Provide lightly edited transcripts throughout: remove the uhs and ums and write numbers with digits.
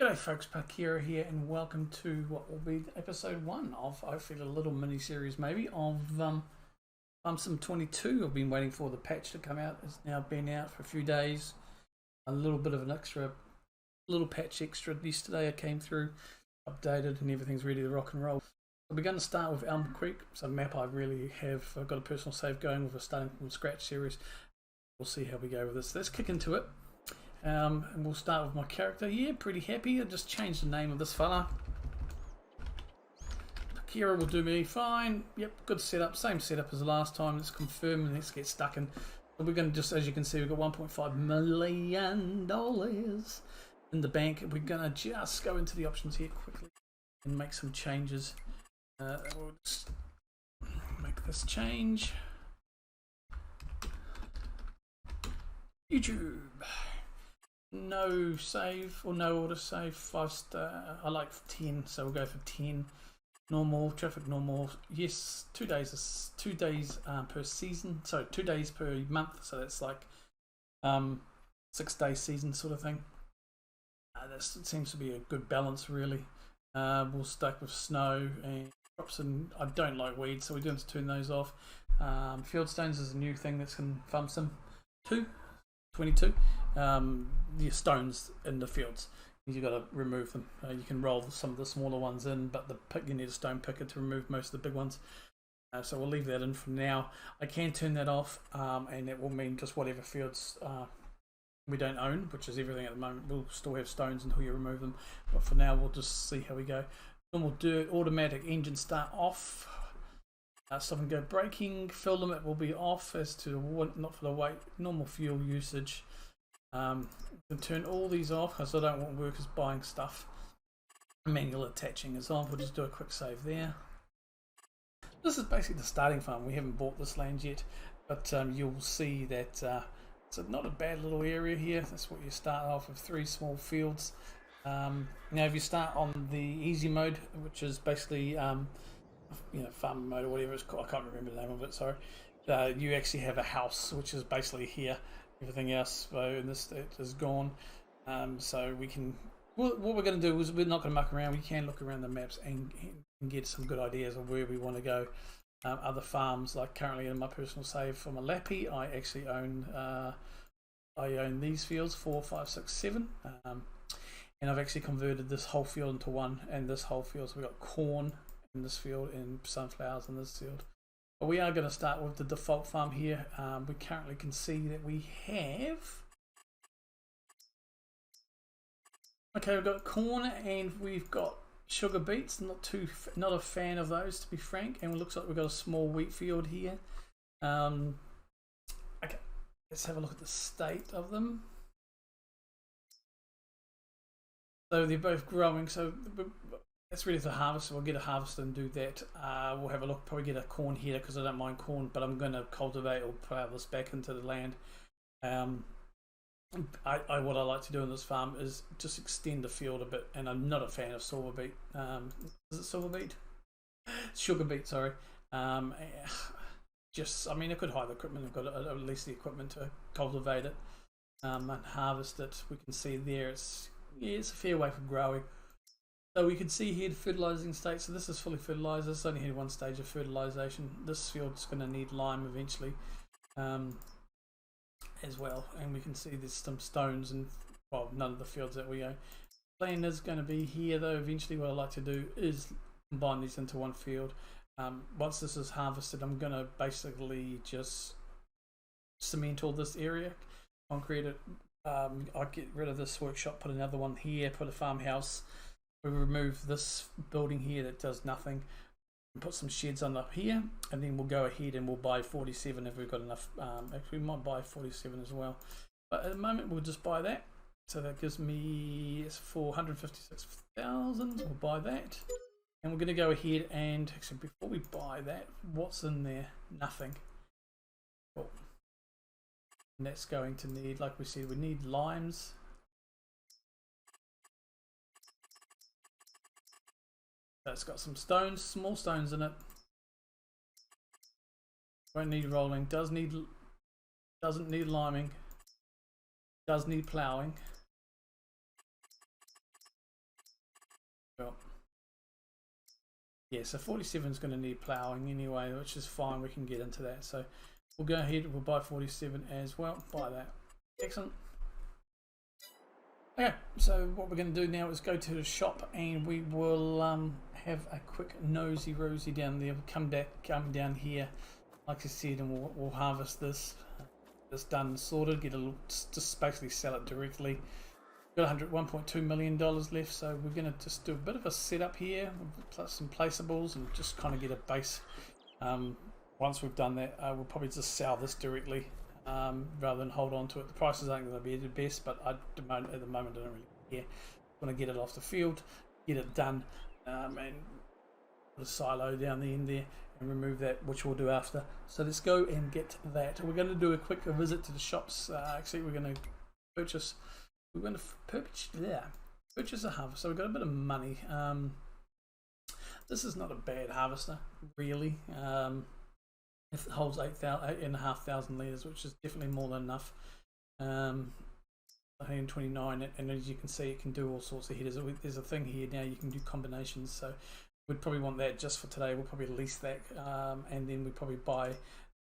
G'day folks, Parkera here and welcome to what will be episode 1 of hopefully a little mini series maybe of Sim 22. I've been waiting for the patch to come out. It's now been out for a few days. A little bit of an extra, little patch extra yesterday I came through, updated and everything's ready to rock and roll. So we're going to start with Elm Creek. It's a map I've got a personal save going with a starting from scratch series. We'll see how we go with this. Let's kick into it. And we'll start with my character here. Pretty happy. I just changed the name of this fella. Parkera will do me fine. Yep, good setup. Same setup as the last time. Let's confirm and let's get stuck in. So we're going to just, as you can see, we've got $1.5 million in the bank. We're going to just go into the options here quickly and make some changes. We'll just make this change. YouTube. No save or no auto save, 5-star. I like 10, so we'll go for 10. Normal traffic, normal. Yes, 2 days. 2 days per season. So 2 days per month. So that's like 6-day season sort of thing. That seems to be a good balance, really. We'll stick with snow and crops, and I don't like weeds, so we're going to turn those off. Field stones is a new thing that's in Sim 22. The stones in the fields, you've got to remove them. You can roll some of the smaller ones in, but you need a stone picker to remove most of the big ones. So we'll leave that in for now. I can turn that off, and it will mean just whatever fields we don't own, which is everything at the moment. We'll still have stones until you remove them, but for now we'll just see how we go. Normal dirt, automatic engine start off. Stop and go braking. Fuel limit will be off as to not for the weight. Normal fuel usage. Can turn all these off because I don't want workers buying stuff. Manual attaching is on. We'll just do a quick save there. This is basically the starting farm. We haven't bought this land yet, but you'll see that it's not a bad little area here. That's what you start off with, 3 small fields. Now if you start on the easy mode, which is basically farm mode or whatever it's called, I can't remember the name of it, sorry. You actually have a house, which is basically here. Everything else in this state is gone. So we can, what we're going to do is we're not going to muck around. We can look around the maps and get some good ideas of where we want to go. Other farms, like currently in my personal save for my Lappy, I actually own these fields, 4, 5, 6, 7. And I've actually converted this whole field into one, and this whole field. So we've got corn in this field and sunflowers in this field. But we are going to start with the default farm here. We currently can see that we have, okay, we've got corn and we've got sugar beets. Not a fan of those, to be frank. And it looks like we've got a small wheat field here. Okay, let's have a look at the state of them. So they're both growing. So that's ready to harvest, so we'll get a harvester and do that. We'll have a look, probably get a corn header because I don't mind corn, but I'm going to cultivate or plough this back into the land. What I like to do in this farm is just extend the field a bit, and I'm not a fan of silver beet. Is it silver beet? Sugar beet, sorry. I mean, I could hire the equipment. I've got at least the equipment to cultivate it and harvest it. We can see there it's a fair way for growing. So we can see here the fertilizing state. So this is fully fertilized. It's only had one stage of fertilization. This field's going to need lime eventually as well. And we can see there's some stones, and well, none of the fields that we own. Plan is going to be here though. Eventually what I like to do is combine these into one field. Once this is harvested, I'm going to basically just cement all this area, concrete it. I'll get rid of this workshop, put another one here, put a farmhouse. We remove this building here that does nothing and put some sheds on up here, and then we'll go ahead and we'll buy 47 if we've got enough. Actually we might buy 47 as well, but at the moment we'll just buy that. So that gives me 456,000. We'll buy that, and we're going to go ahead and actually, before we buy that, what's in there? Nothing. Cool. And that's going to need, like we said, we need limes. It's got some stones, small stones in it. Won't need rolling. Doesn't need liming. Does need ploughing. Well, yeah, so 47 is going to need ploughing anyway, which is fine. We can get into that. So we'll go ahead. We'll buy 47 as well. Buy that. Excellent. Okay, so what we're going to do now is go to the shop, and we will have a quick nosy rosy down there. We'll come down here, like I said, and we'll harvest this. This done and sorted. Get a little, just basically sell it directly. Got $1.2 million left, so we're going to just do a bit of a setup here, plus some placeables, and just kind of get a base. Once we've done that, we'll probably just sell this directly rather than hold on to it. The prices aren't going to be the best, but at the moment I don't really care. I want to get it off the field, get it done, and put a silo down the end there and remove that, which we'll do after. So let's go and get that. We're going to do a quick visit to the shops. Actually, we're going to purchase. We're going to purchase a harvester. So we've got a bit of money. This is not a bad harvester, really. It holds 8,500 litres, which is definitely more than enough. 129, and as you can see, it can do all sorts of headers. There's a thing here now, you can do combinations, so we'd probably want that just for today. We'll probably lease that, and then we'd probably buy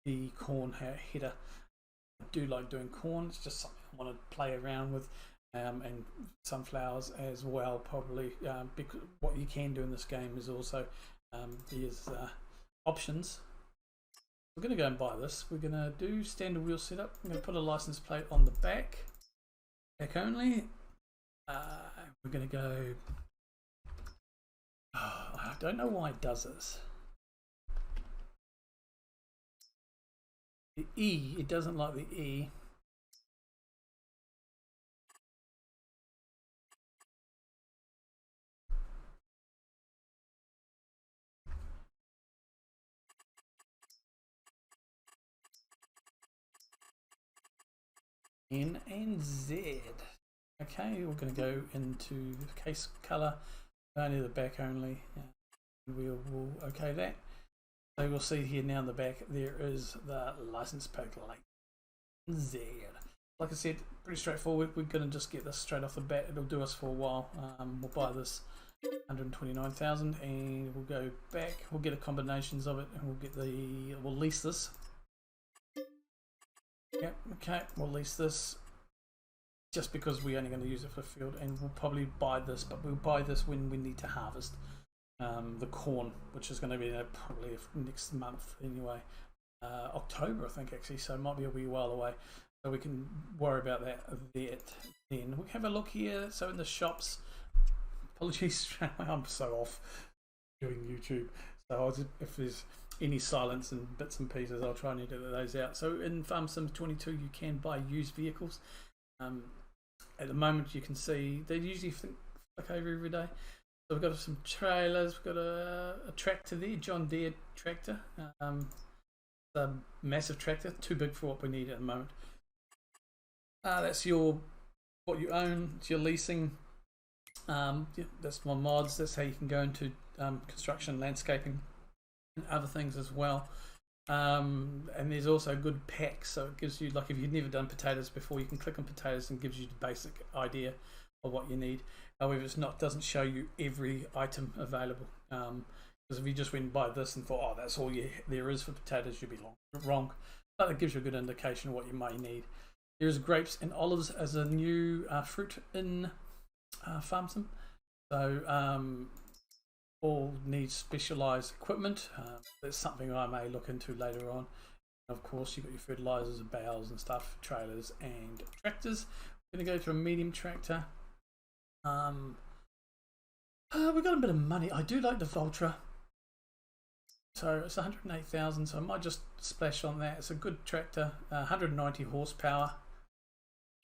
the corn header. I do like doing corn. It's just something I want to play around with, and sunflowers as well, probably. Because what you can do in this game is also there's options. We're going to go and buy this. We're going to do standard wheel setup. I'm going to put a license plate on the back only. We're going to go. I don't know why it does this. The E, it doesn't like the E. N and Z. Okay, we're going to go into the case color, only the back only. We'll okay that. So we'll see here now in the back there is the license plate Z. Like I said, pretty straightforward. We're going to just get this straight off the bat. It'll do us for a while. We'll buy this 129,000, and we'll go back. We'll get a combinations of it, and we'll lease this. Yep, okay, we'll lease this just because we're only going to use it for the field, and we'll probably buy this, but we'll buy this when we need to harvest the corn, which is going to be probably next month anyway. October, I think, actually, so it might be a wee while away, so we can worry about that then. We'll have a look here. So in the shops, apologies, I'm so off doing YouTube, so if there's any silence and bits and pieces, I'll try and edit those out. So in Farm Sim 22, you can buy used vehicles. At the moment, you can see they usually flick over every day. So we've got some trailers. We've got a tractor there, John Deere tractor. A massive tractor, too big for what we need at the moment. That's what you own. It's your leasing. Yeah, that's my mods. That's how you can go into construction, landscaping, and other things as well. And there's also good packs, so it gives you, like if you've never done potatoes before, you can click on potatoes and gives you the basic idea of what you need. However, doesn't show you every item available, because if you just went and buy this and thought, oh, that's all there is for potatoes, you'd be wrong. But it gives you a good indication of what you might need. There's grapes and olives as a new fruit in Farm Sim. So all need specialized equipment. That's something I may look into later on. Of course, you've got your fertilizers and bales and stuff, trailers and tractors. We're going to go to a medium tractor. We've got a bit of money. I do like the Voltra. So it's 108,000, so I might just splash on that. It's a good tractor, 190 horsepower.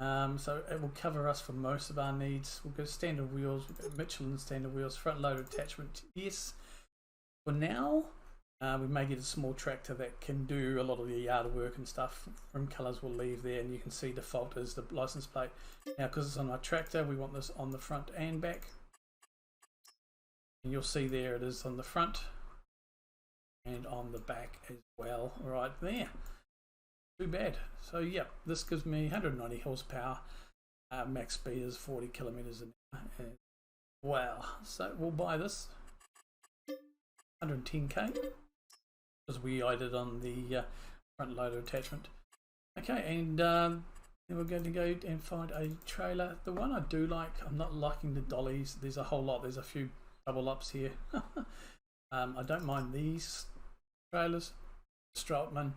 So it will cover us for most of our needs. We'll go standard wheels, we've got Michelin standard wheels, front load attachment, yes. For now, we may get a small tractor that can do a lot of the yard work and stuff. Rim colours will leave there, and you can see default is the license plate. Now, because it's on our tractor, we want this on the front and back. And you'll see there it is on the front and on the back as well, right there. Too bad. So yeah, this gives me 190 horsepower, max speed is 40 kilometers an hour, and Wow, so we'll buy this 110k because we eyed it on the front loader attachment. Okay, and then we're going to go and find a trailer. The one I do like, I'm not liking the dollies. There's a whole lot. There's a few double ups here. I don't mind these trailers. Strautmann,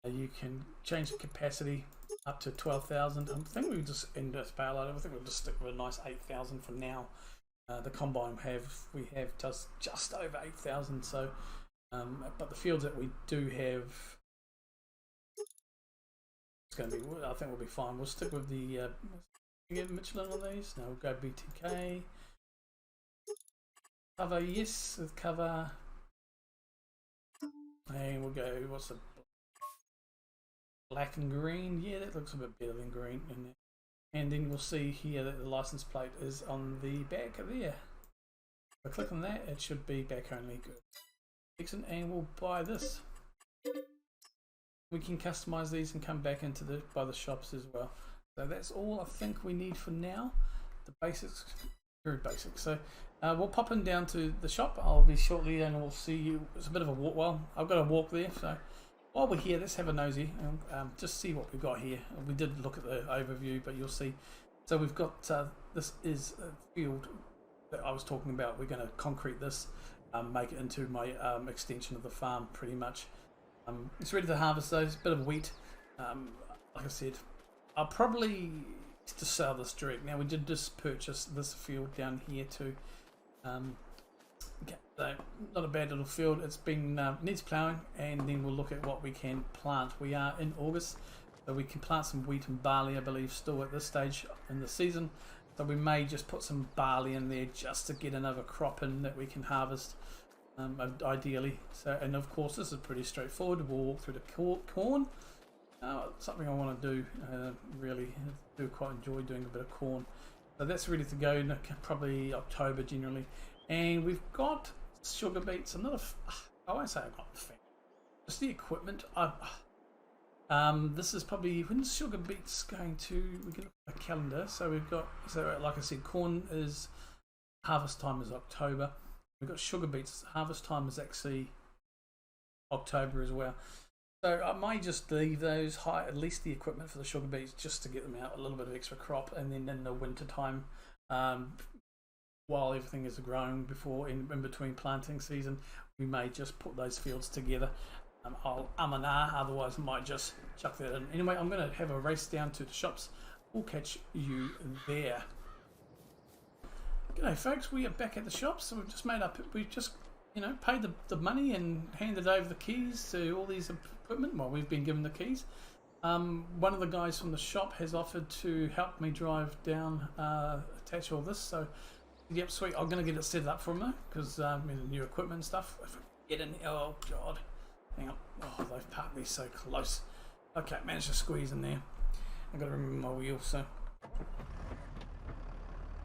you can change the capacity up to 12,000. I think we'll just end this payload. I think we'll just stick with a nice 8,000 for now. The combine we have just over 8,000. So, but the fields that we do have, it's going to be. I think we'll be fine. We'll stick with the. Get Michelin on these. Now we'll go BTK. Cover, yes, with cover. And we'll go. What's the black and green? Yeah, that looks a bit better than green. And then we'll see here that the license plate is on the back there. If I click on that, it should be back only. Good. Excellent. And we'll buy this. We can customize these and come back into by the shops as well. So that's all I think we need for now. The basics, very basic. So we'll pop in down to the shop. I'll be shortly and we'll see you. It's a bit of a walk. Well, I've got a walk there. So while we're here, let's have a nosy and just see what we've got here. We did look at the overview, but you'll see. So we've got, this is a field that I was talking about. We're going to concrete this, make it into my extension of the farm pretty much. It's ready to harvest though. It's a bit of wheat. Like I said, I'll probably just sell this direct. Now we did just purchase this field down here too. Okay, so not a bad little field. It's been needs ploughing, and then we'll look at what we can plant. We are in August, so we can plant some wheat and barley, I believe, still at this stage in the season. So we may just put some barley in there just to get another crop in that we can harvest. Ideally. So, and of course this is pretty straightforward. We'll walk through the corn. Something I want to do, really do quite enjoy doing a bit of corn. So that's ready to go in probably October generally. And we've got sugar beets. I won't say I've got just the equipment. This is probably, when's sugar beets going to, we can look at a calendar. So we've got, so like I said, corn is, harvest time is October. We've got sugar beets. Harvest time is actually October as well. So I might just leave those high, at least the equipment for the sugar beets, just to get them out a little bit of extra crop. And then in the winter time, while everything is growing before in between planting season, we may just put those fields together. I'll otherwise I might just chuck that in. Anyway, I'm going to have a race down to the shops. We'll catch you there. G'day folks, we are back at the shop. So we've just paid the money and handed over the keys to all these equipment. Well, we've been given the keys. One of the guys from the shop has offered to help me drive down, attach all this. So yep, sweet. I'm going to get it set up for him though, because the new equipment and stuff. If I get in, oh god, hang on. Oh, they've parked me so close. Okay, managed to squeeze in there. I've got to remember my wheel. So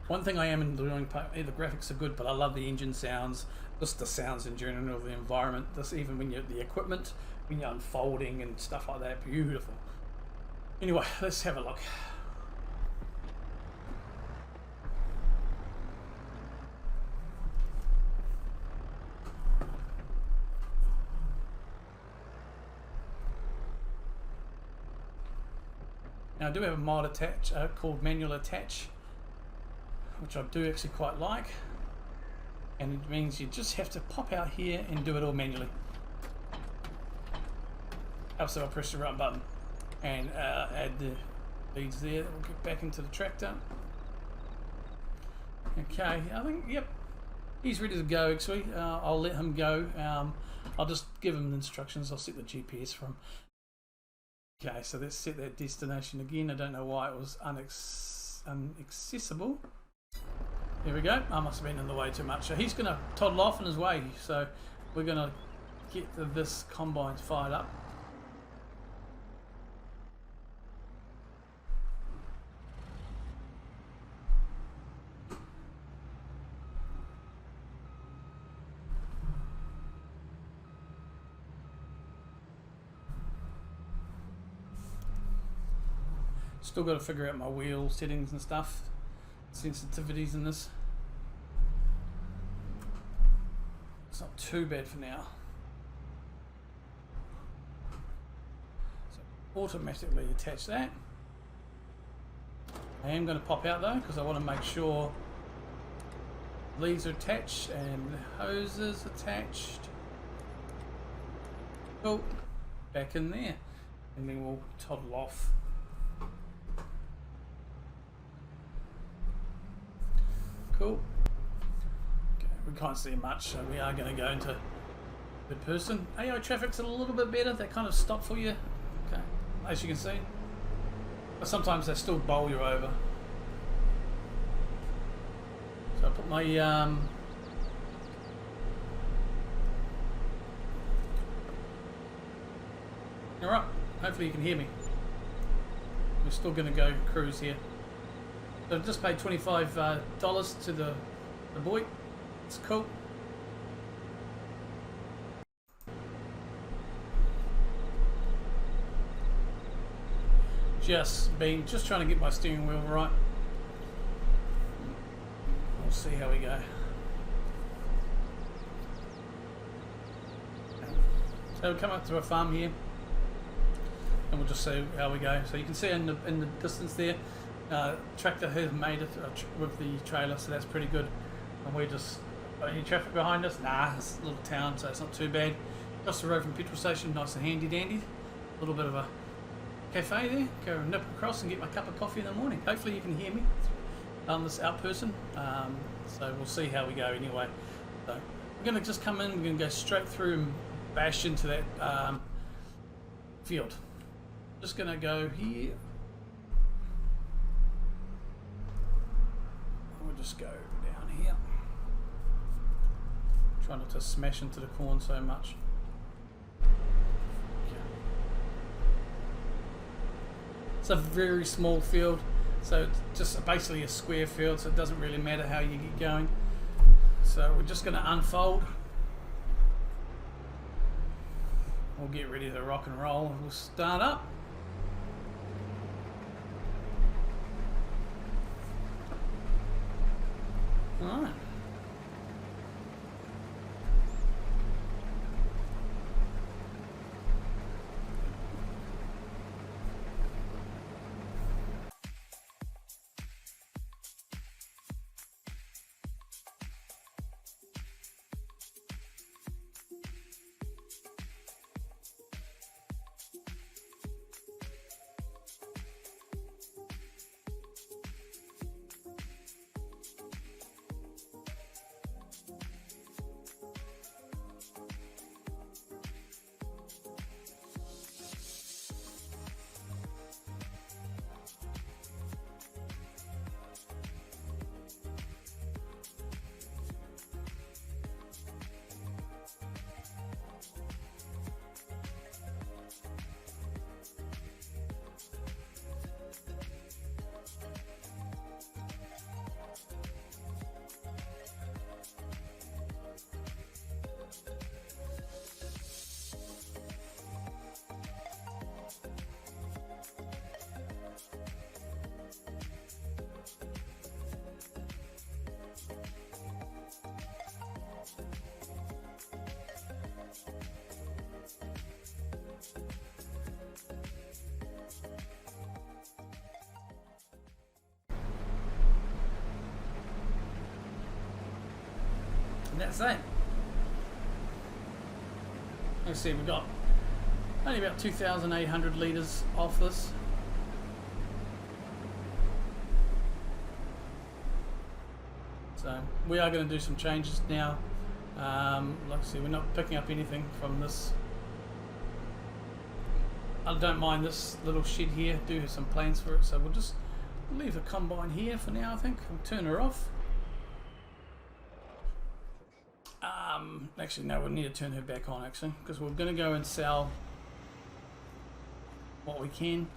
one thing I am enjoying, the graphics are good, but I love the engine sounds, just the sounds in general, the environment. This, even when you're the equipment, when you're unfolding and stuff like that, beautiful. Anyway, let's have a look. Now I do have a mod attach called manual attach, which I do actually quite like, and it means you just have to pop out here and do it all manually. Also, I'll press the right button and add the leads there. We'll get back into the tractor. Okay, I think, yep, he's ready to go actually. I'll let him go. I'll just give him the instructions. I'll set the GPS for him. Okay, so let's set that destination again. I don't know why it was inaccessible. There we go. I must have been in the way too much. So he's going to toddle off in his way. So we're going to get this combine fired up. Still got to figure out my wheel settings and stuff, sensitivities in this. It's not too bad for now. So automatically attach that. I am going to pop out though because I want to make sure these are attached and the hoses attached. Cool. Back in there. And then we'll toddle off. Cool. Okay, we can't see much, so we are going to go into third person. AI traffic's a little bit better. They kind of stop for you. Okay, as you can see. But sometimes they still bowl you over. So I put my alright, hopefully you can hear me. We're still going to go cruise here. So I've just paid $25 to the boy. It's cool. Just trying to get my steering wheel right. We'll see how we go. So we'll come up to a farm here, and we'll just see how we go. So you can see in the distance there, tractor has made it with the trailer, so that's pretty good. And we just got any traffic behind us? Nah, it's a little town, so it's not too bad. Across the road from petrol station, nice and handy dandy. A little bit of a cafe there. Go nip across and get my cup of coffee in the morning. Hopefully you can hear me on this out person. So we'll see how we go anyway. So we're going to just come in. We're going to go straight through and bash into that field. Just going to go here. We'll just go down here. Try not to smash into the corn so much. Okay. It's a very small field, so it's just basically a square field, so it doesn't really matter how you get going. So we're just going to unfold. We'll get ready to rock and roll, and we'll start up. Alright. And that's it. Let's see, we've got only about 2,800 litres off this. So we are going to do some changes now. Like I said, we're not picking up anything from this. I don't mind this little shed here, do have some plans for it, so we'll just leave the combine here for now, I think. We'll turn her off. Actually, no, we'll need to turn her back on, actually, because we're going to go and sell what we can.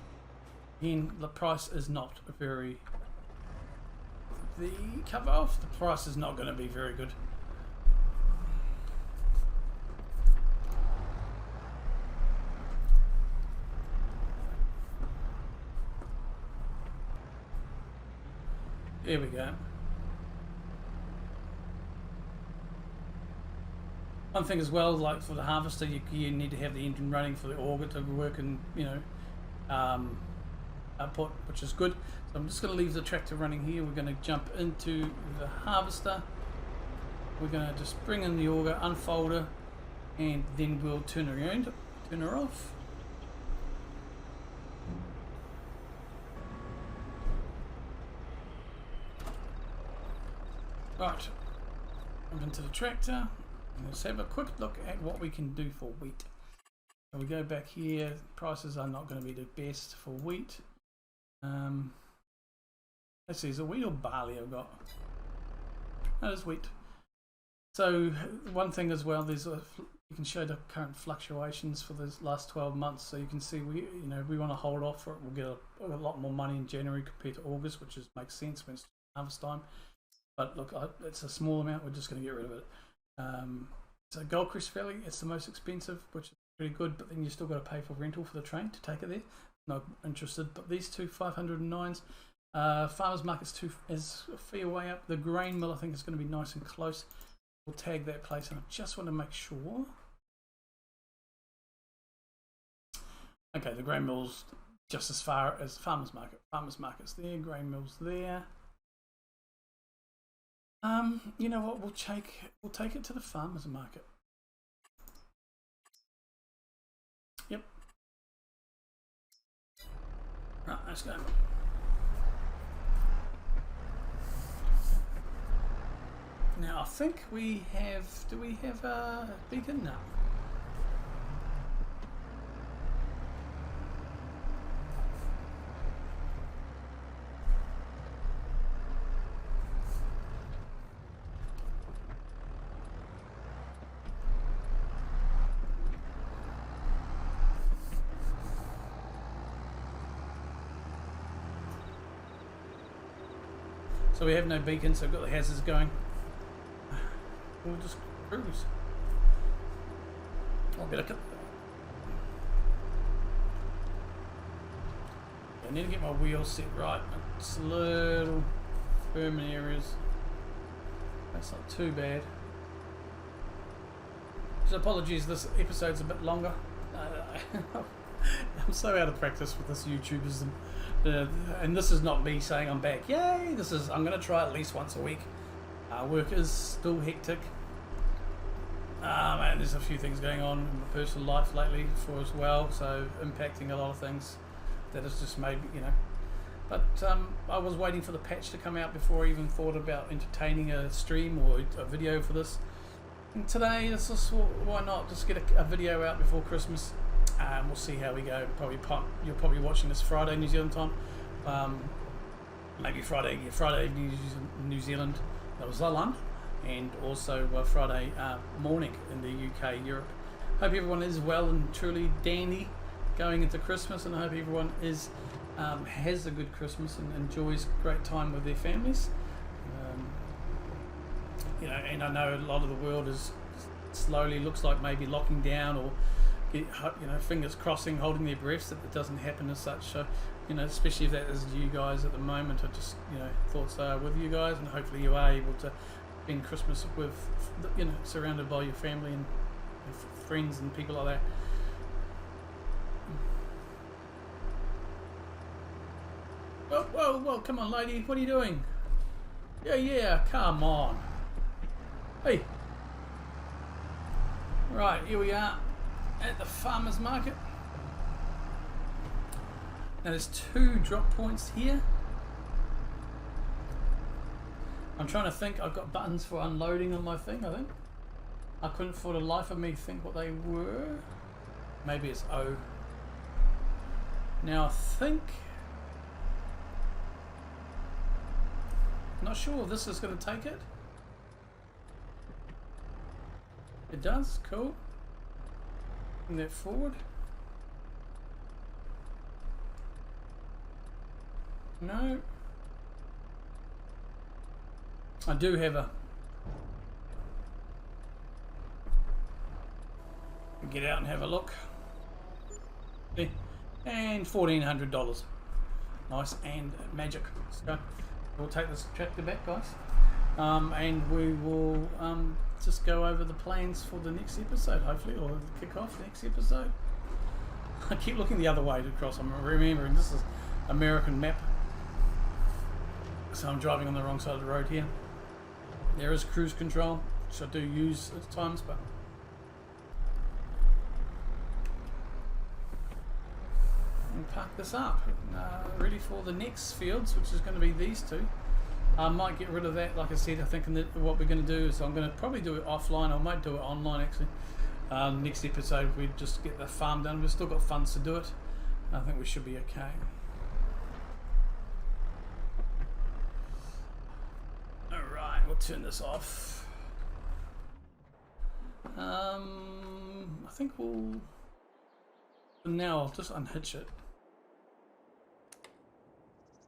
Again, the price is not very... The cover off, the price is not going to be very good. There we go. One thing as well, like for the harvester, you need to have the engine running for the auger to work and output, which is good. So I'm just going to leave the tractor running here. We're going to jump into the harvester. We're going to just bring in the auger, unfold her, and then we'll turn her off. Right, jump into the tractor. Let's have a quick look at what we can do for wheat. So we go back here. Prices are not going to be the best for wheat. Let's see, is it wheat or barley I've got? No, it's wheat. So one thing as well, you can show the current fluctuations for the last 12 months. So you can see we want to hold off for it. We'll get a lot more money in January compared to August, which makes sense when it's harvest time. But look, it's a small amount. We're just going to get rid of it. So Goldcrest Valley, it's the most expensive, which is pretty good, but then you still got to pay for rental for the train to take it there. Not interested, but these two 509s. Farmers Market's is a fair way up. The grain mill, I think, is going to be nice and close. We'll tag that place, and I just want to make sure. Okay, the grain mill's just as far as Farmers Market. Farmers Market's there, grain mill's there. You know what? We'll take it to the farmers market. Yep. Right, let's go. Now I think we have. Do we have a beacon now? So we have no beacon, so I've got the hazards going. We'll just cruise. I'll better cut. I need to get my wheels set right. It's a little firm in areas. That's not too bad. So apologies, this episode's a bit longer. I'm so out of practice with this YouTuberism. And this is not me saying I'm back. Yay! I'm going to try at least once a week. Work is still hectic. And there's a few things going on in my personal life lately for as well, so impacting a lot of things. That has just made me, But I was waiting for the patch to come out before I even thought about entertaining a stream or a video for this. And today, this is why not just get a video out before Christmas. We'll see how we go. You're probably watching this Friday New Zealand time. Maybe Friday New Zealand, that was Zealand, and also Friday morning in the UK, Europe. Hope everyone is well and truly dandy going into Christmas, and I hope everyone has a good Christmas and enjoys great time with their families. And I know a lot of the world is slowly looks like maybe locking down or fingers crossing, holding their breaths that it doesn't happen as such. So, especially if that is you guys at the moment, I just, thoughts are with you guys, and hopefully you are able to spend Christmas with, surrounded by your family and friends and people like that. Whoa, come on, lady, what are you doing? Yeah, come on. Hey. Right, here we are at the farmers market. Now there's 2 drop points here. I'm trying to think. I've got buttons for unloading on my thing, I think. I couldn't for the life of me think what they were. Maybe it's O. Now I think, not sure if this is going to take it. It does, cool. Bring that forward. No. I do have a... Get out and have a look. Okay. And $1,400. Nice and magic. So we'll take this tractor back, guys. And we will just go over the plans for the next episode, hopefully, or kick off the next episode. I keep looking the other way to cross. I'm remembering this is American map, so I'm driving on the wrong side of the road here. There is cruise control, which I do use at times, but and park this up, ready for the next fields, which is going to be these two. I might get rid of that, like I said. I think what we're going to do is I'm going to probably do it offline. I might do it online actually. Next episode we just get the farm done. We've still got funds to do it. I think we should be okay. Alright, we'll turn this off. I think we'll... For now I'll just unhitch it.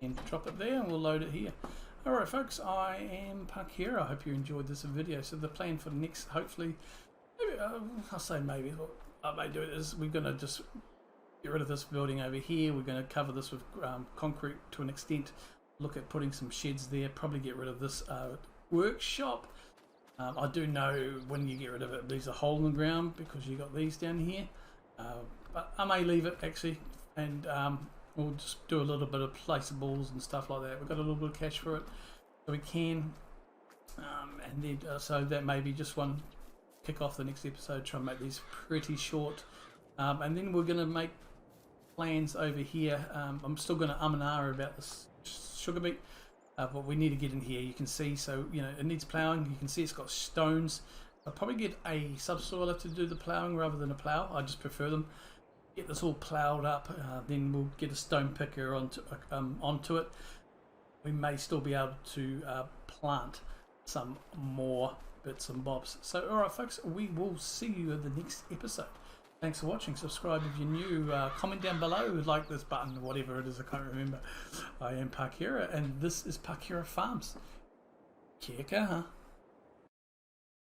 And drop it there and we'll load it here. Alright folks, I am Parkera. I hope you enjoyed this video. So the plan for the next, hopefully, maybe, I'll say maybe, what I may do is we're going to just get rid of this building over here. We're going to cover this with concrete to an extent. Look at putting some sheds there. Probably get rid of this workshop. I do know when you get rid of it, there's a hole in the ground because you got these down here. But I may leave it actually, and we'll just do a little bit of placeables and stuff like that. We've got a little bit of cash for it, so we can. And then, so that may be just one kick off the next episode. Try and make these pretty short, and then we're going to make plans over here. I'm still going to and ah about this sugar beet, but we need to get in here. You can see, so you know it needs ploughing. You can see it's got stones. I'll probably get a subsoiler to do the ploughing rather than a plough. I just prefer them. Get this all ploughed up, then we'll get a stone picker onto it. We may still be able to plant some more bits and bobs. So alright folks, we will see you in the next episode. Thanks for watching. Subscribe if you're new. Comment down below, like this button, whatever it is, I can't remember. I am Parkera and this is Parkera Farms. Kia kaha.